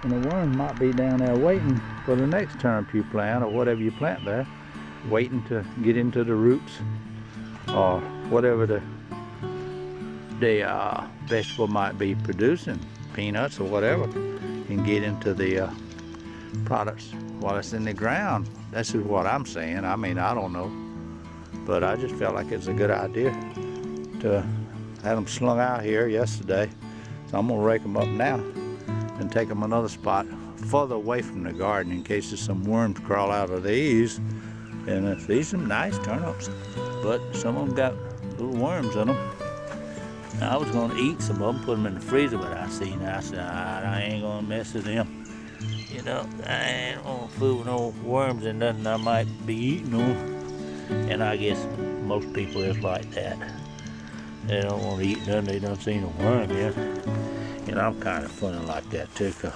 And the worm might be down there waiting for the next turnip you plant, or whatever you plant there, waiting to get into the roots, or whatever the vegetable might be producing, peanuts or whatever, and get into the products while it's in the ground. This is what I'm saying. I mean, I don't know, but I just felt like it's a good idea to have them slung out here yesterday. So I'm gonna rake them up now and take them another spot further away from the garden in case there's some worms crawl out of these. And these are nice turnips, but some of them got little worms in them. I was gonna eat some of them, put them in the freezer, but I said, I ain't gonna mess with them. You know, I ain't gonna fool with no worms and nothing I might be eating them. And I guess most people is like that. They don't want to eat nothing they don't see no worm in. And I'm kind of funny like that too, 'cause